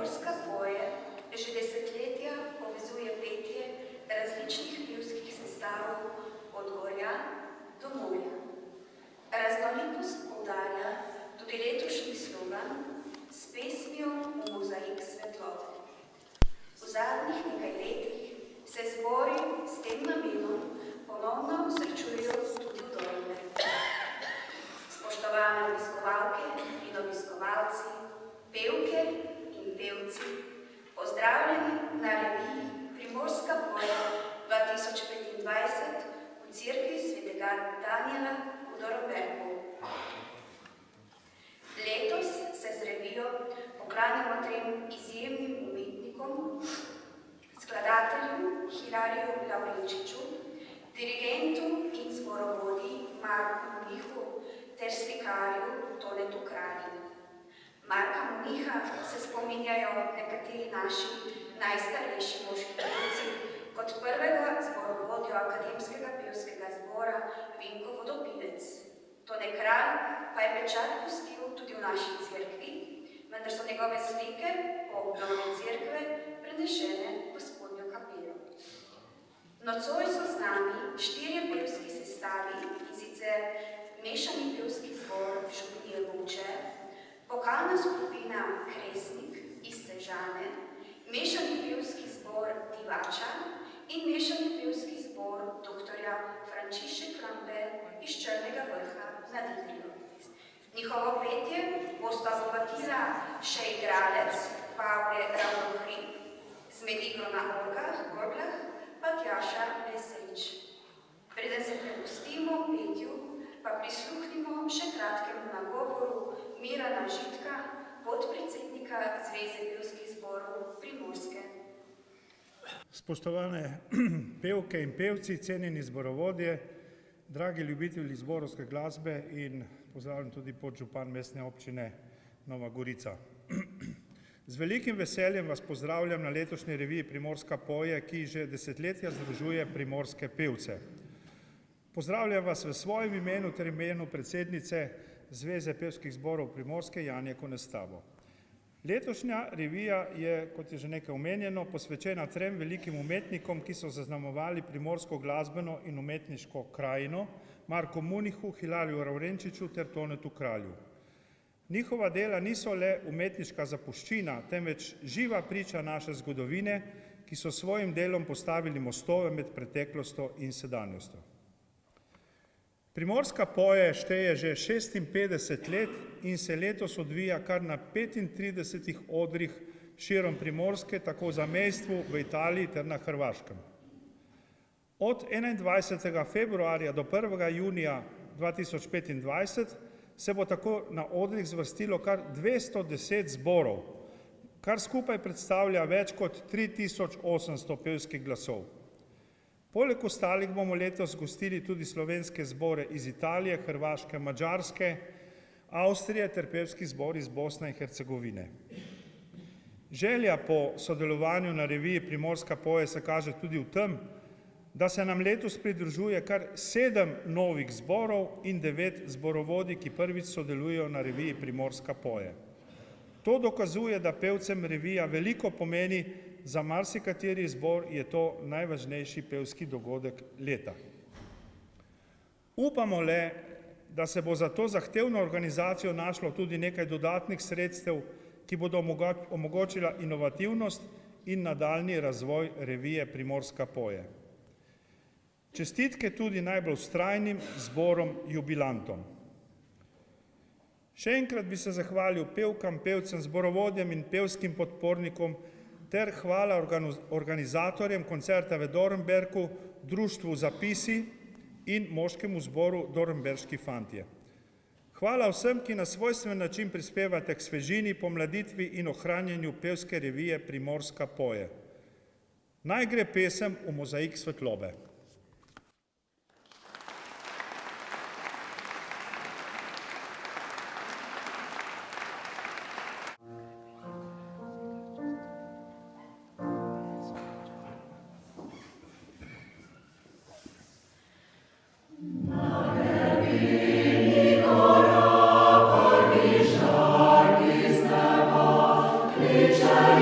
Primorska poje že desetletja povezuje petje različnih pevskih sestavov od gorja do morja. Raznolikost poudarja tudi letošnji slogan s pesmijo v mozaik svetlobe. V zadnjih nekaj letih se zbori s tem namenom ponovno srečujejo tudi v Dornberku. Spoštovane obiskovalke in obiskovalci, pevke in pevci, pozdravljeni na reviji Primorska poja 2025 v Cerkvi svetega Danijela v Dornberku. Letos se z revijo poklanjamo trem izjemnim umetnikom, skladatelju Hilariju Lavrenčiču, dirigentu in zborovodji Marku Munichu ter slikarju Tonetu Kralju. Marka Municha se spominjajo nekateri naši najstarejši moški pevci kot prvega zborovodjo Akademskega pevskega zbora Vinko Vodopivec. Tone Kralj pa je pečat pustil tudi v naši cerkvi, vendar so njegove slike po obnovi cerkve prenešene v spodnjo kapelo. Nocoj so z nami 4 pevski sestavi, in sicer mešani pevski zbor Župnije Vuče, vokalna skupina Kresnik iz Sežane, mešani pevski zbor Divača in mešani pevski zbor doktorja Frančišek Lambe iz Črnega Vrha nad Idrijo. Njihovo petje bosta obogatila še igralec Pavle Ravnohrib z medigro na orglah pa Tjaša Veselič. Preden se prepustimo petju, pa prisluhnimo še kratkemu nagovoru Mirana Žitka, podpredsednika Zveze pevskih zborov Primorske. Spoštovane pevke in pevci, cenjeni zborovodje, dragi ljubitelji zborovske glasbe in pozdravljam tudi podžupan mestne občine Nova Gorica. Z velikim veseljem vas pozdravljam na letošnji reviji Primorska poje, ki že desetletja združuje primorske pevce. Pozdravljam vas v svojem imenu ter imenu predsednice Zveze pevskih zborov Primorske Janje Konestavo. Letošnja revija je, kot je že nekaj omenjeno, posvečena 3 velikim umetnikom, ki so zaznamovali primorsko glasbeno in umetniško krajino, Marku Munichu, Hilariju Lavrenčiču ter Tonetu Kralju. Njihova dela niso le umetniška zapuščina, temveč živa priča naše zgodovine, ki so svojim delom postavili mostove med preteklostjo in sedanjostjo. Primorska poje šteje že 56 let in se letos odvija kar na 35 odrih širom Primorske, tako v zamejstvu v Italiji ter na Hrvaškem. Od 21. februarja do 1. junija 2025 se bo tako na odrih zvrstilo kar 210 zborov, kar skupaj predstavlja več kot 3800 pevskih glasov. Poleg ostalih bomo letos gostili tudi slovenske zbore iz Italije, Hrvaške, Madžarske, Avstrije ter pevski zbor iz Bosne in Hercegovine. Želja po sodelovanju na reviji Primorska poje se kaže tudi v tem, da se nam letos pridružuje kar 7 novih zborov in 9 zborovodij, ki prvič sodelujejo na reviji Primorska poje. To dokazuje, da pevcem revija veliko pomeni, za marsikateri zbor je to najvažnejši pevski dogodek leta. Upamo le, da se bo za to zahtevno organizacijo našlo tudi nekaj dodatnih sredstev, ki bodo omogočila inovativnost in nadaljnji razvoj revije Primorska poje. Čestitke tudi najbolj vztrajnim zborom jubilantom. Še enkrat bi se zahvalil pevkam, pevcem, zborovodjem in pevskim podpornikom ter hvala organizatorjem koncerta v Dornberku, društvu Zapisi in moškemu zboru Dornberški fantje. Hvala vsem, ki na svojstven način prispevate k svežini, pomladitvi in ohranjanju pevske revije Primorska poje. Naj gre pesem v mozaik svetlobe. Thank you.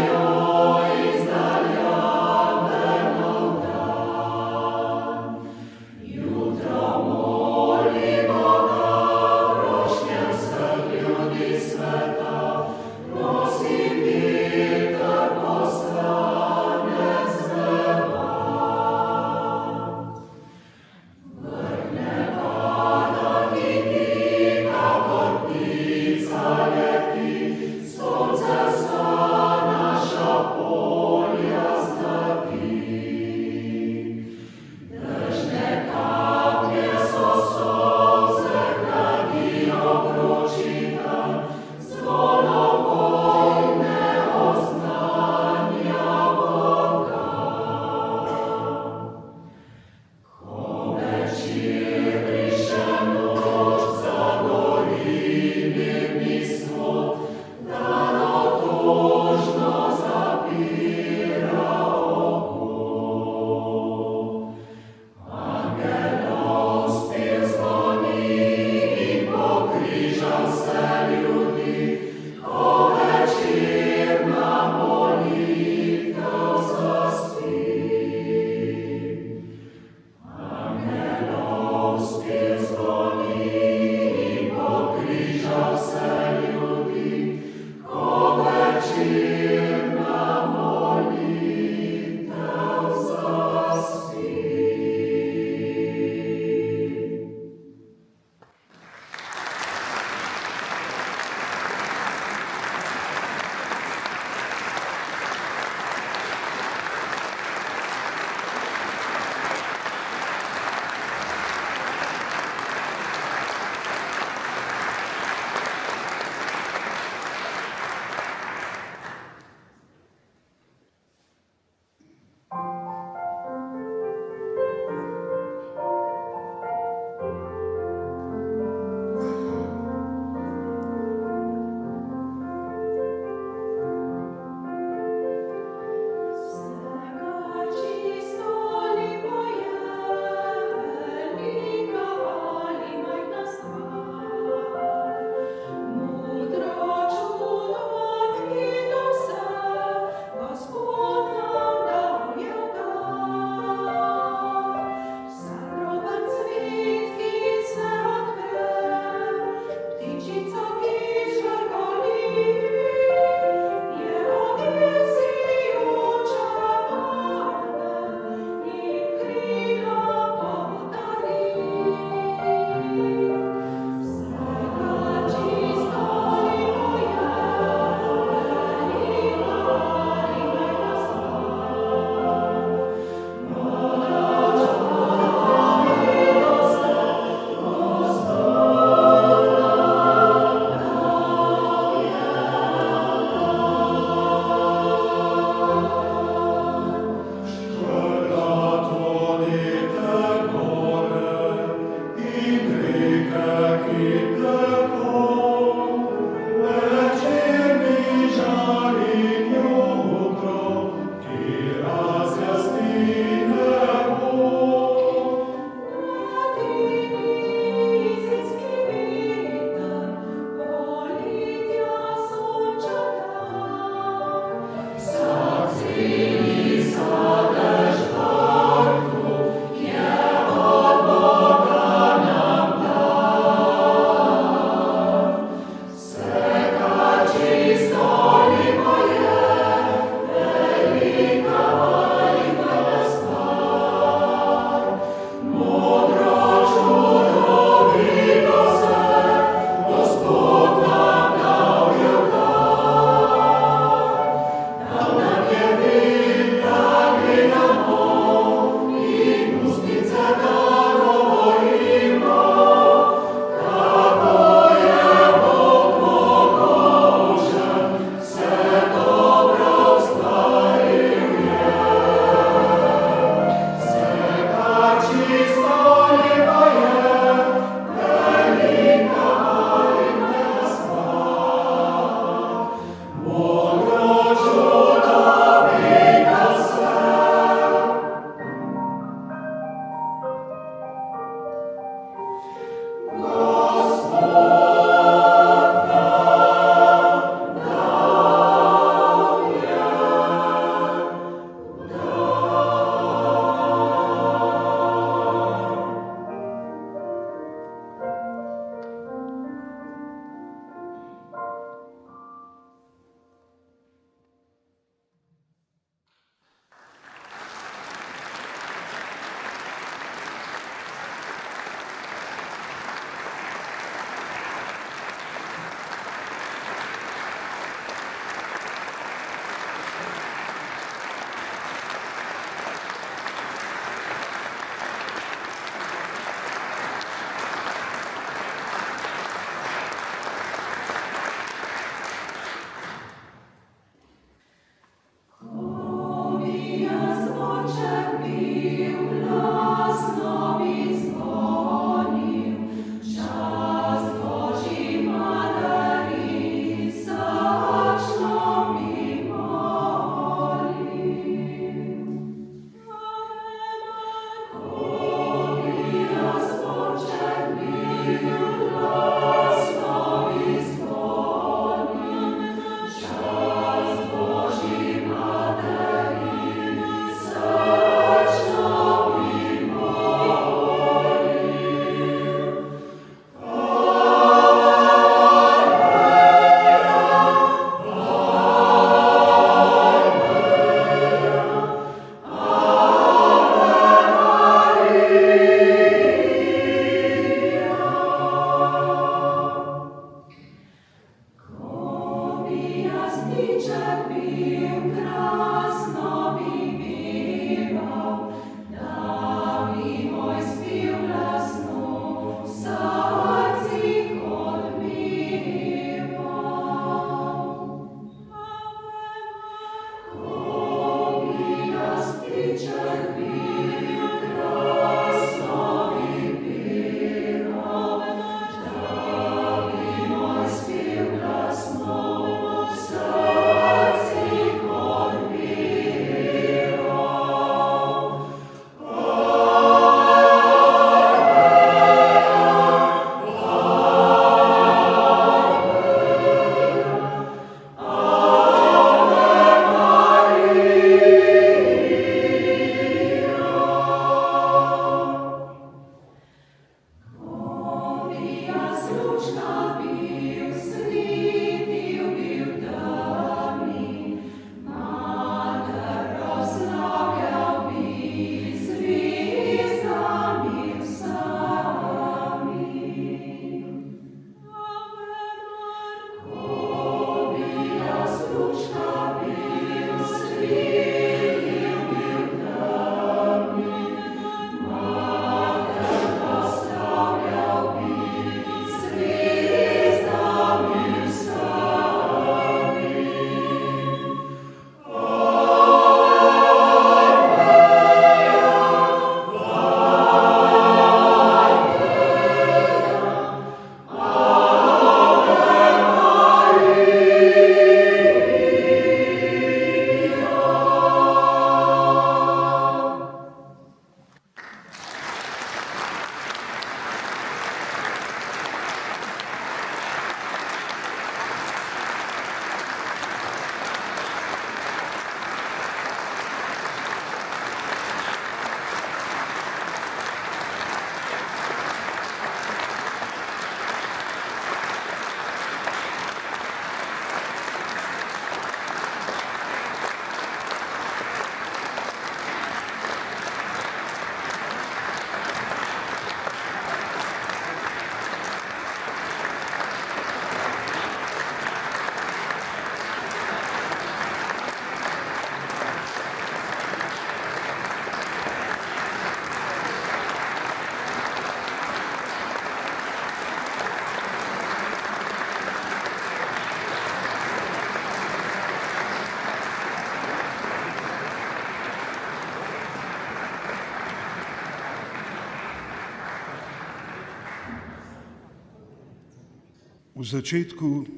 V začetku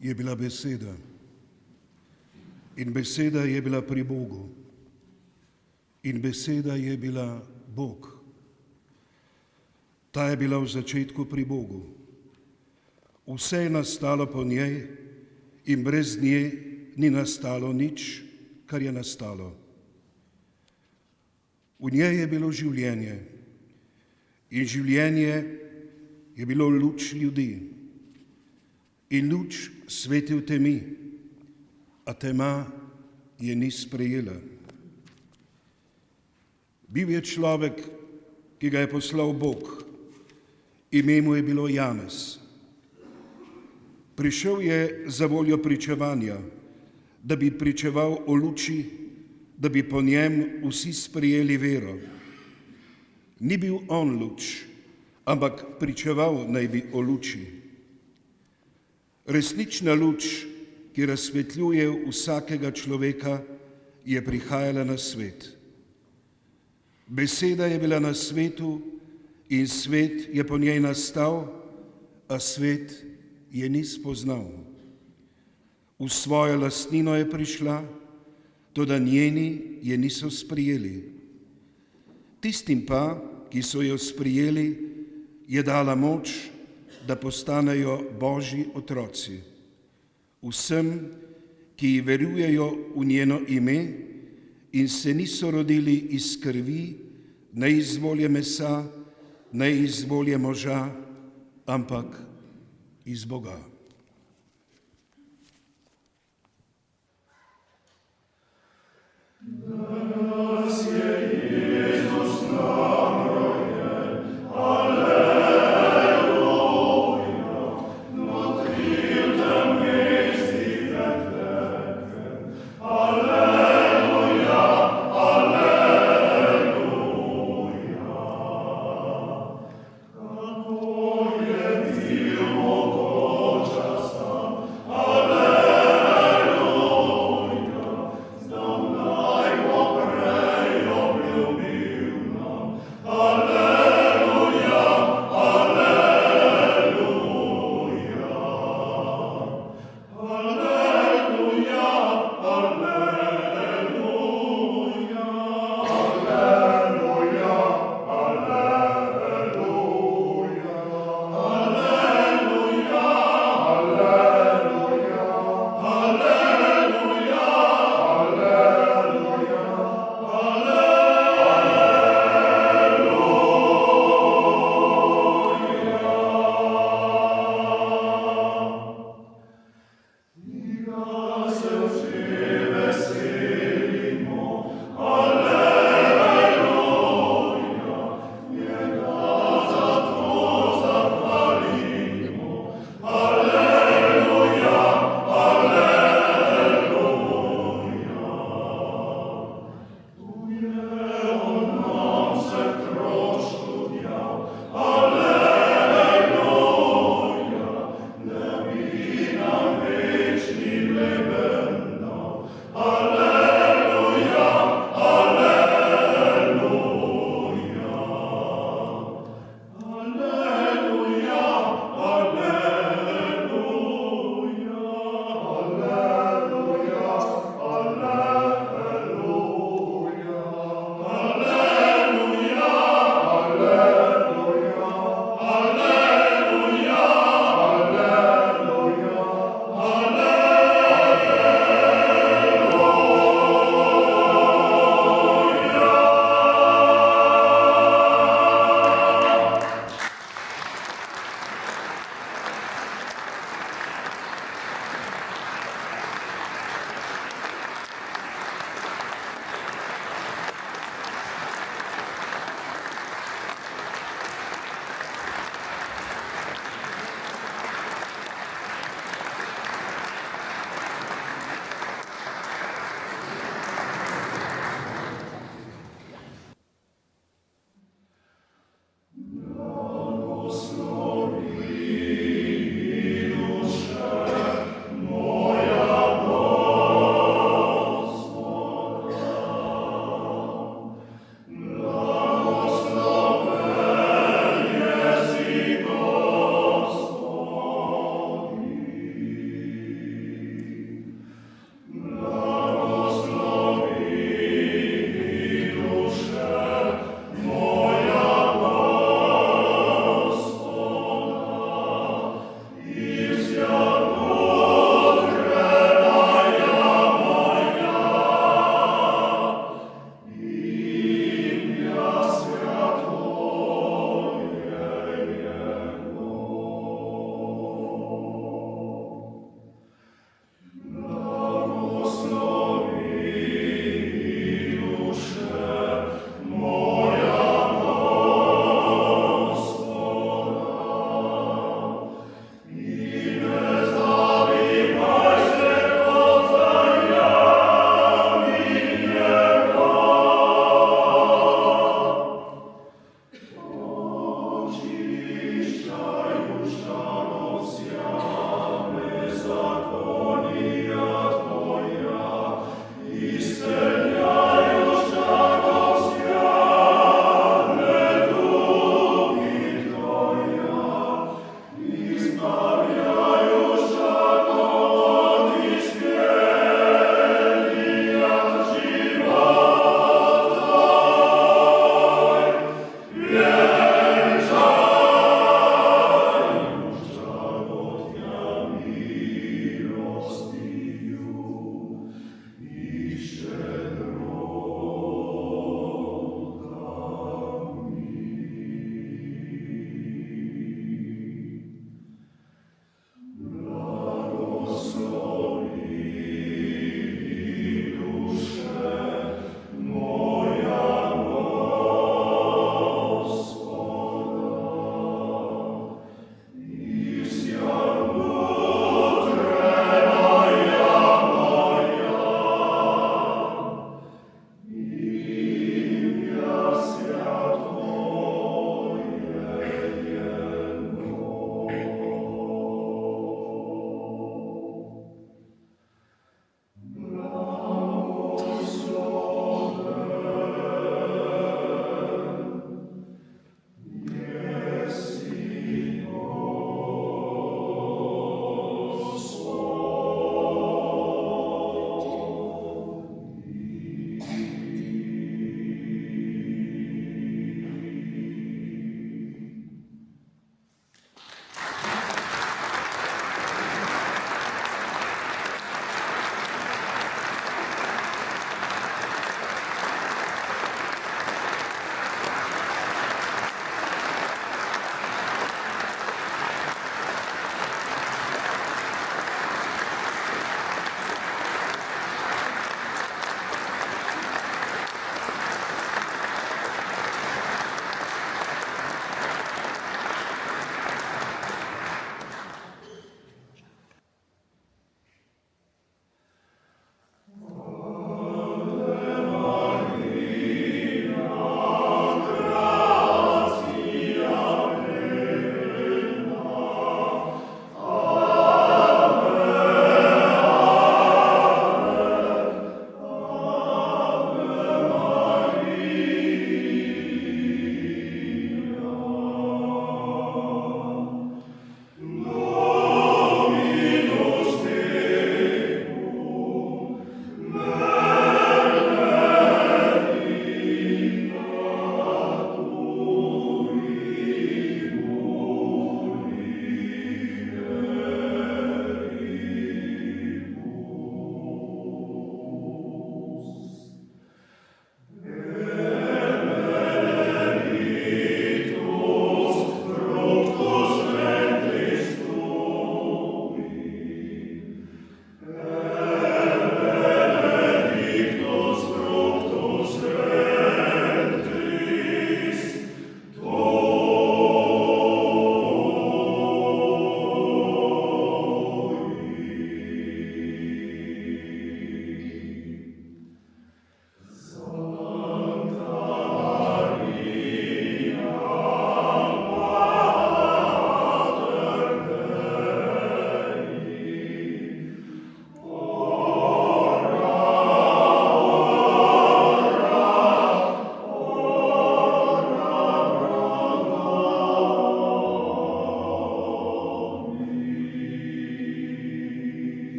je bila beseda in beseda je bila pri Bogu in beseda je bila Bog. Ta je bila v začetku pri Bogu. Vse je nastalo po njej in brez nje ni nastalo nič, kar je nastalo. V njej je bilo življenje in življenje je bilo luč ljudi in luč sveti v temi, a tema je ni sprejela. Bil je človek, ki ga je poslal Bog, ime mu je bilo Janez. Prišel je za voljo pričevanja, da bi pričeval o luči, da bi po njem vsi sprejeli vero. Ni bil on luč, ampak pričeval naj bi o luči. Resnična luč, ki razsvetljuje vsakega človeka, je prihajala na svet. Beseda je bila na svetu in svet je po njej nastal, a svet je ni spoznal. V svojo lastnino je prišla, toda njeni je niso sprijeli. Tistim pa, ki so jo sprijeli, je dala moč, da postanejo Božji otroci. Vsem, ki verujejo v njeno ime in se niso rodili iz krvi, ne iz volje mesa, ne iz volje moža, ampak iz Boga. Kako je bilo mogoče,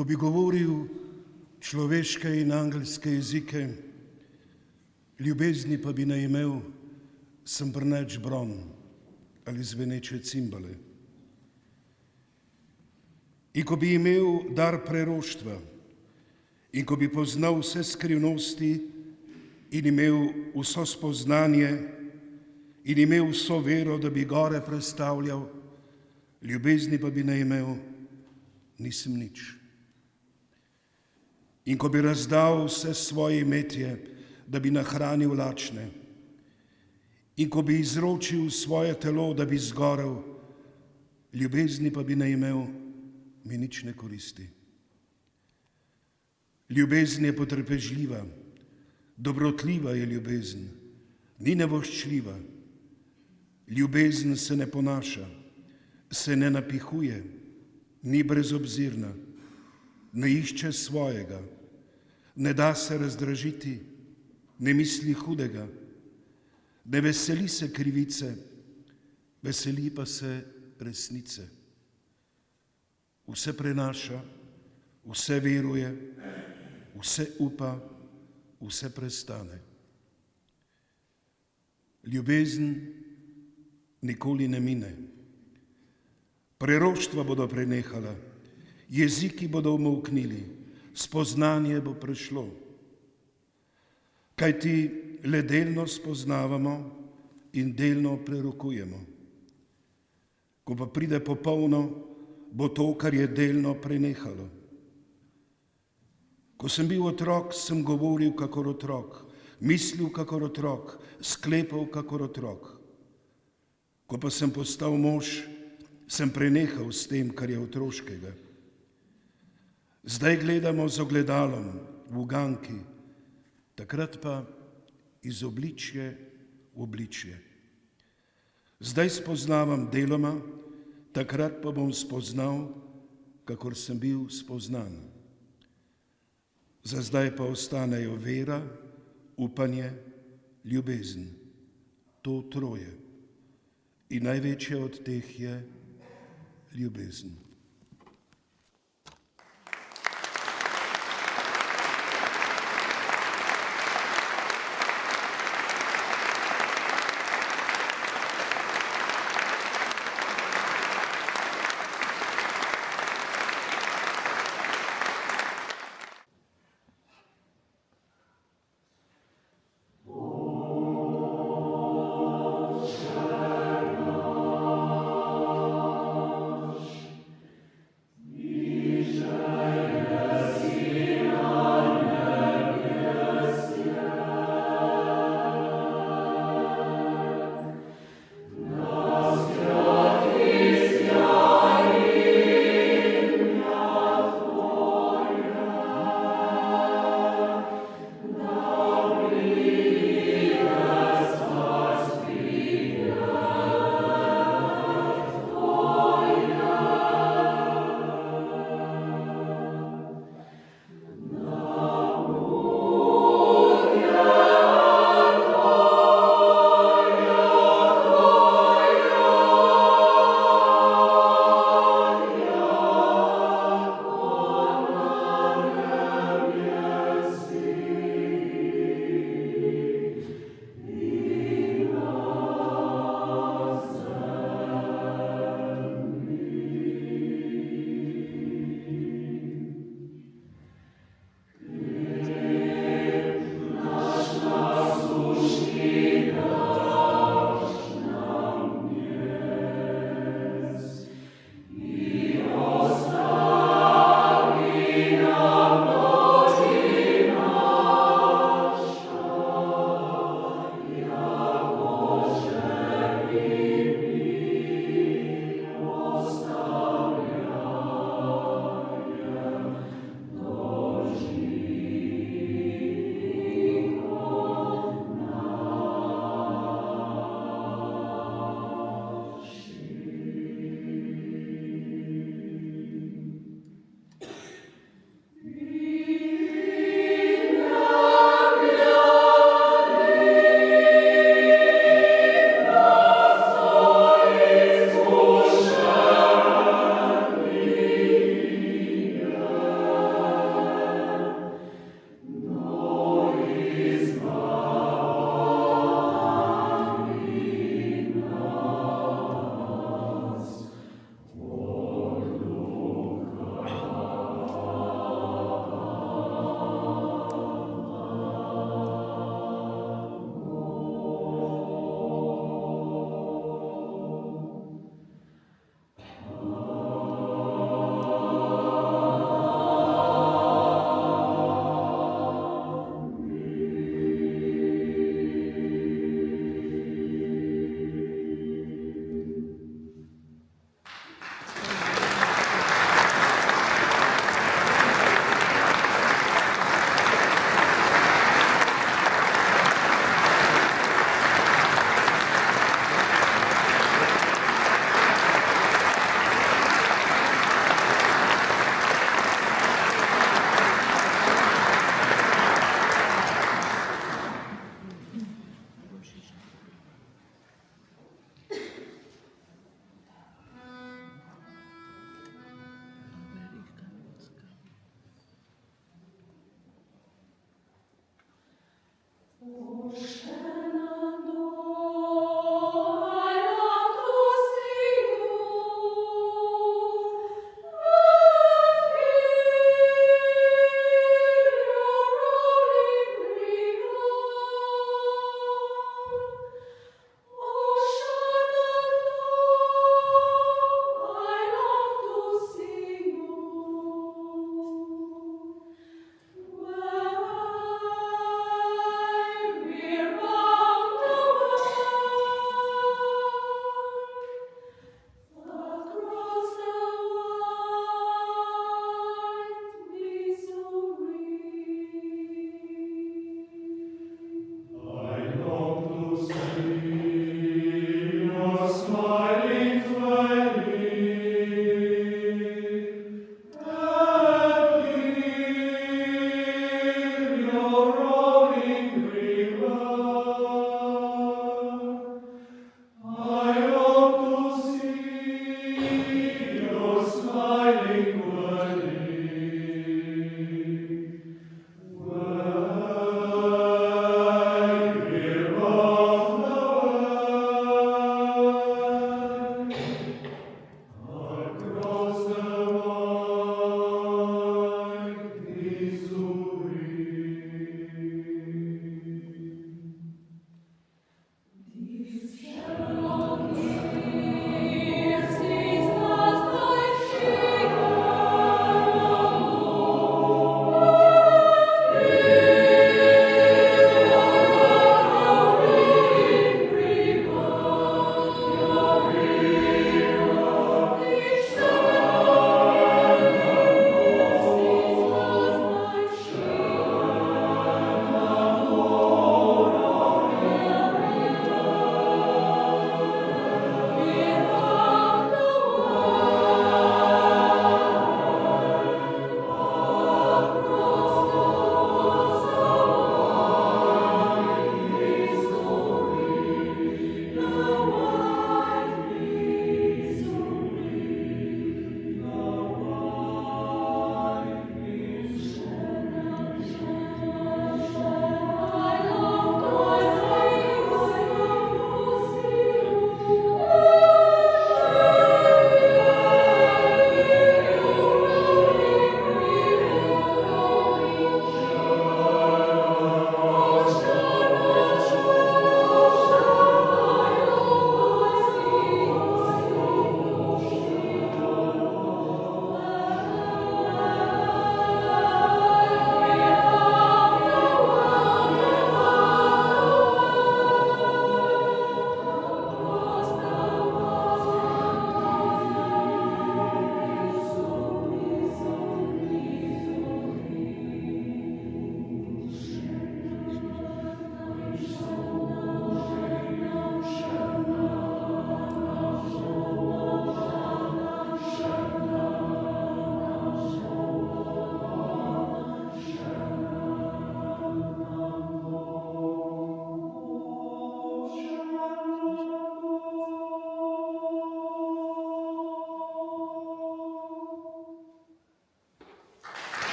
ko bi govoril človeške in angelske jezike, ljubezni pa bi ne imel srebrneč bron ali zveneče cimbale. In ko bi imel dar preroštva, in ko bi poznal vse skrivnosti in imel vso spoznanje in imel vso vero, da bi gore prestavljal, ljubezni pa bi ne imel, nisem nič. In ko bi razdal vse svoje imetje, da bi nahranil lačne, in ko bi izročil svoje telo, da bi zgorel, ljubezni pa bi ne imel, mi nič ne koristi. Ljubezen je potrpežljiva, dobrotljiva je ljubezen, ni nevoščljiva. Ljubezen se ne ponaša, se ne napihuje, ni brezobzirna, ne išče svojega, ne da se razdražiti, ne misli hudega, ne veseli se krivice, veseli pa se resnice. Vse prenaša, vse veruje, vse upa, vse prestane. Ljubezen nikoli ne mine. Preroštva bodo prenehala, jeziki bodo umolknili, spoznanje bo prešlo. Kajti le delno spoznavamo in delno prerokujemo. Ko pa pride popolno, bo to, kar je delno, prenehalo. Ko sem bil otrok, sem govoril kakor otrok, mislil kakor otrok, sklepal kakor otrok. Ko pa sem postal mož, sem prenehal s tem, kar je otroškega. Zdaj gledamo z ogledalom v uganki, takrat pa iz obličje v obličje. Zdaj spoznavam deloma, takrat pa bom spoznal, kakor sem bil spoznan. Za zdaj pa ostanejo vera, upanje, ljubezen. To troje. In največje od teh je ljubezen.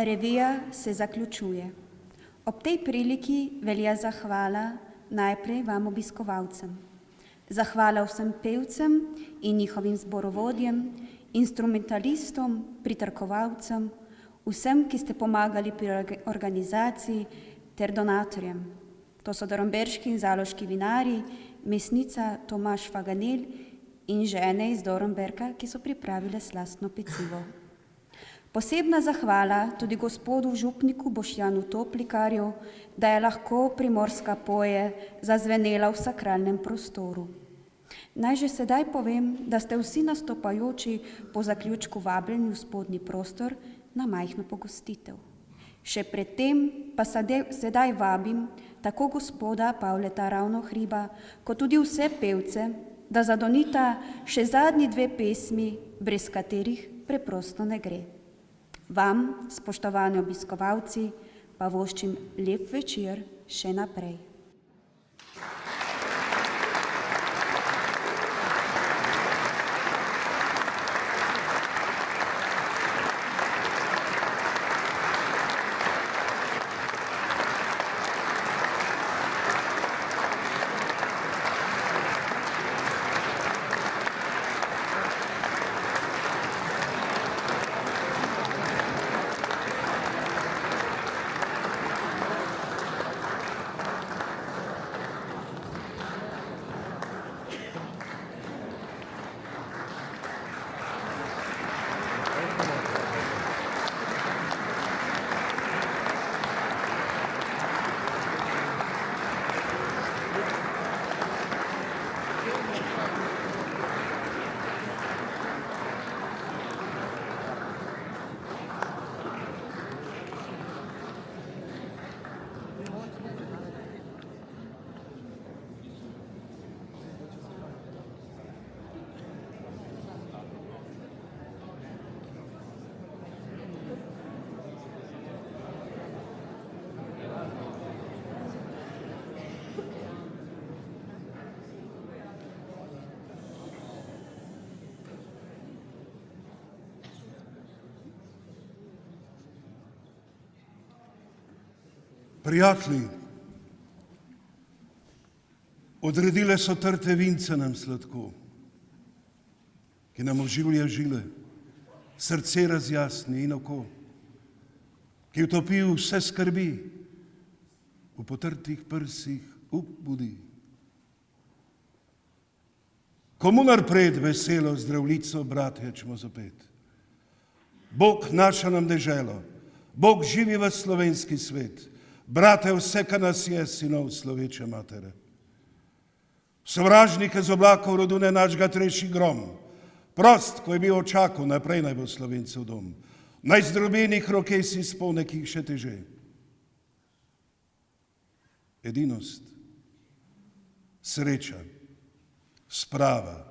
Revija se zaključuje. Ob tej priliki velja zahvala najprej vam obiskovalcem. Zahvala vsem pevcem in njihovim zborovodjem, instrumentalistom, pritrkovalcem, vsem, ki ste pomagali pri organizaciji, ter donatorjem. To so dornberški in zaloški vinarji, mesnica Tomaž Faganel in žene iz Dornberka, ki so pripravile slastno pecivo. Posebna zahvala tudi gospodu župniku Boštjanu Toplikarju, da je lahko Primorska poje zazvenela v sakralnem prostoru. Naj že sedaj povem, da ste vsi nastopajoči po zaključku vabljeni v spodnji prostor na majhno pogostitev. Še predtem pa sedaj vabim tako gospoda Pavleta Ravnohriba, kot tudi vse pevce, da zadonita še zadnji dve pesmi, brez katerih preprosto ne gre. Vam, spoštovani obiskovalci, pa voščim lep večer še naprej. Prijatelji, odredile so trte vince nam sladko, ki nam oživlja žile, srce razjasni in oko, ki utopi vse skrbi, v potrtih prsih up budi. Komu napred veselo zdravljico, bratje, čemo zapet. Bog naša nam deželo, Bog živi v slovenski svet, brate, vse, kar nas je, sinov sloveče matere. Sovražnike z oblakov rodune našega treši grom, prost, ko je bil očakov, naprej naj bo Slovencev dom. Naj zdrobenih roke si spolne, ki jih še teže. Edinost, sreča, sprava,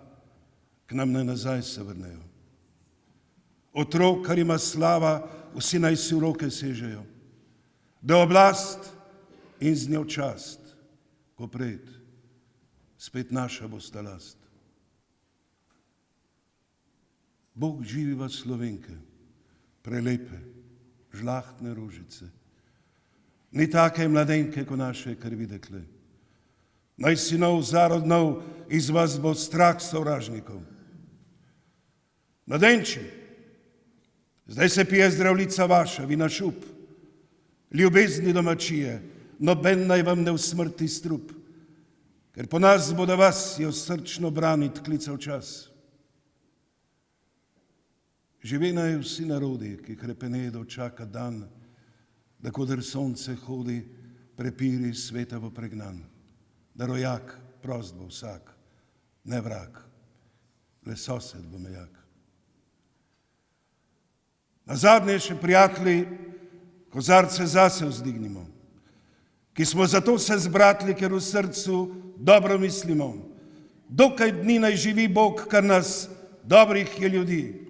k nam naj nazaj se vrnejo. Otrok, kar ima slava, vsi naj si v roke sežejo. Da oblast in z njo čast, ko pred, spet naša bosta last. Bog živi v Slovenke, prelepe, žlahtne rožice. Ni take mladenke, ko naše krvi dekle. Naj sinov zarodnov iz vas bo strah sovražnikov. Mladenči, zdaj se pije zdravljica vaša, vina šup, ljubezni domačije, noben naj vam ne usmrti strup, ker po nas bo da vas jo srčno branit klical čas. Živinajo vsi narodi, ki krepenedo čaka dan, da koder sonce hodi, prepiri sveta v pregnan, da rojak prost bo vsak, ne vrag, le sosed bo mejak. Nazadnje še, prijatelji, kozarce zase vzdignimo, ki smo zato se zbratili, ker v srcu dobro mislimo. Dokaj dni naj živi Bog, kar nas dobrih je ljudi.